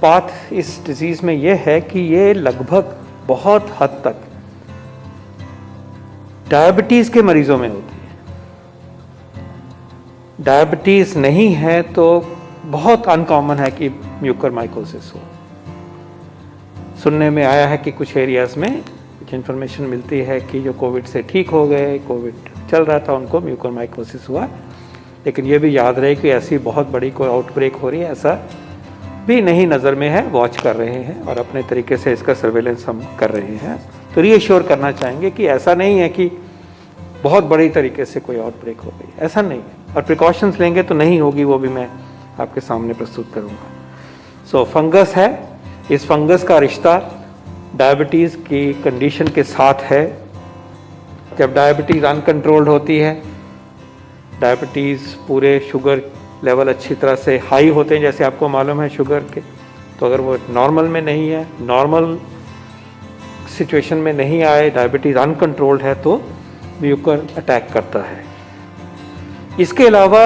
Path इस disease में ये है कि ये लगभग बहुत हद तक डायबिटीज़ के मरीजों में होती है। डायबिटीज़ नहीं है तो बहुत अनकॉमन है कि म्यूकरमाइकोसिस हो। सुनने में आया है कि कुछ एरियाज़ में कुछ इन्फॉर्मेशन मिलती है कि जो कोविड से ठीक हो गए, कोविड चल रहा था, उनको म्यूकरमाइकोसिस हुआ। लेकिन ये भी याद रहे कि ऐसी बहुत बड़ी कोई आउटब्रेक हो रही है ऐसा भी नहीं नज़र में है, वॉच कर रहे हैं और अपने तरीके से इसका सर्वेलेंस हम कर रहे हैं। तो रीअश्योर करना चाहेंगे कि ऐसा नहीं है कि बहुत बड़ी तरीके से कोई आउटब्रेक हो गई, ऐसा नहीं है। और प्रिकॉशंस लेंगे तो नहीं होगी, वो भी मैं आपके सामने प्रस्तुत करूँगा। सो फंगस है, इस फंगस का रिश्ता डायबिटीज़ की कंडीशन के साथ है। जब डायबिटीज़ अनकंट्रोल्ड होती है, डायबिटीज़ पूरे शुगर लेवल अच्छी तरह से हाई होते हैं, जैसे आपको मालूम है शुगर के, तो अगर वो नॉर्मल में नहीं है, नॉर्मल सिचुएशन में नहीं आए, डायबिटीज़ अनकंट्रोल्ड है, तो म्यूकर अटैक करता है। इसके अलावा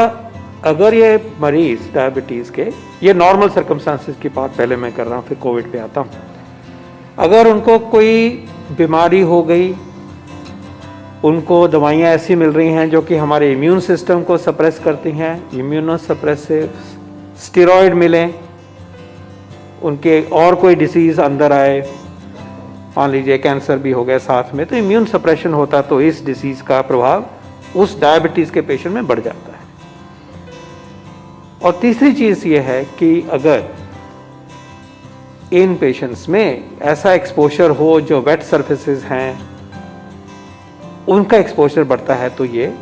अगर ये मरीज़ डायबिटीज़ के, ये नॉर्मल सर्कमस्टांसिस की बात पहले मैं कर रहा हूँ, फिर कोविड पे आता हूँ। अगर उनको कोई बीमारी हो गई, उनको दवाइयाँ ऐसी मिल रही हैं जो कि हमारे इम्यून सिस्टम को सप्रेस करती हैं, इम्यूनोसप्रेसिव, स्टेरॉयड मिलें, उनके और कोई डिसीज़ अंदर आए, मान लीजिए कैंसर भी हो गया साथ में, तो इम्यून सप्रेशन होता, तो इस डिसीज़ का प्रभाव उस डायबिटीज़ के पेशेंट में बढ़ जाता है। और तीसरी चीज़ ये है कि अगर इन पेशेंट्स में ऐसा एक्सपोजर हो जो वेट सरफेसेस हैं, उनका एक्सपोजर बढ़ता है, तो ये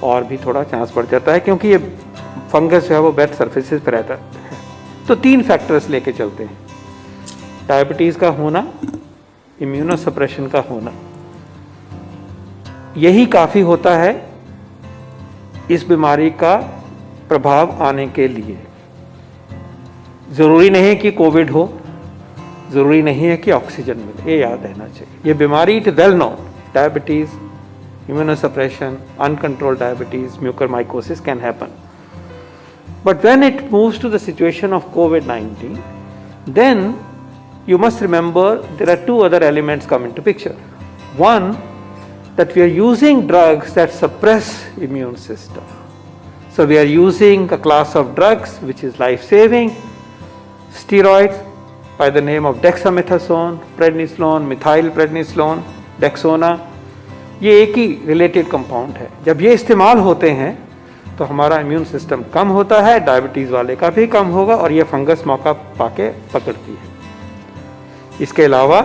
और भी थोड़ा चांस बढ़ जाता है, क्योंकि ये फंगस जो है वो वेट सरफेसेस पर रहता है। तो 3 फैक्टर्स लेके चलते हैं, डायबिटीज़ का होना, इम्यूनोसप्रेशन का होना, यही काफ़ी होता है इस बीमारी का प्रभाव आने के लिए। ज़रूरी नहीं है कि कोविड हो, ज़रूरी नहीं है कि ऑक्सीजन मिले, ये याद रहना चाहिए। ये बीमारी it well known, diabetes, immunosuppression, uncontrolled diabetes, mucormycosis can happen. But when it moves to the situation of COVID-19, then you must remember there are 2 other elements come into picture. One, that we are using drugs that suppress immune system. So we are using a class of drugs which is life-saving, steroids by the name of dexamethasone, prednisolone, methylprednisolone, Dexona. ये एक ही related compound है। जब ये इस्तेमाल होते हैं तो हमारा इम्यून सिस्टम कम होता है, डायबिटीज़ वाले का भी कम होगा, और ये फंगस मौका पाके पकड़ती है। इसके अलावा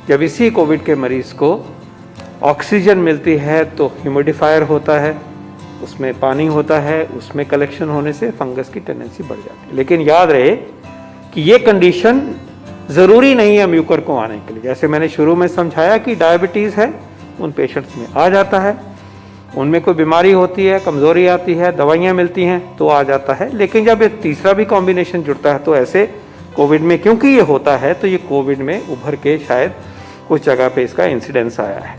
जब इसी कोविड के मरीज़ को ऑक्सीजन मिलती है तो ह्यूमिडिफायर होता है, उसमें पानी होता है, उसमें कलेक्शन होने से फंगस की टेंडेंसी बढ़ जाती है। लेकिन याद रहे कि ये कंडीशन ज़रूरी नहीं है म्यूकर को आने के लिए। जैसे मैंने शुरू में समझाया कि डायबिटीज़ है, उन पेशेंट्स में आ जाता है, उनमें कोई बीमारी होती है, कमज़ोरी आती है, दवाइयाँ मिलती हैं तो आ जाता है। लेकिन जब ये तीसरा भी कॉम्बिनेशन जुड़ता है तो ऐसे कोविड में क्योंकि ये होता है, तो ये कोविड में उभर के शायद कुछ जगह पे इसका इंसिडेंस आया है।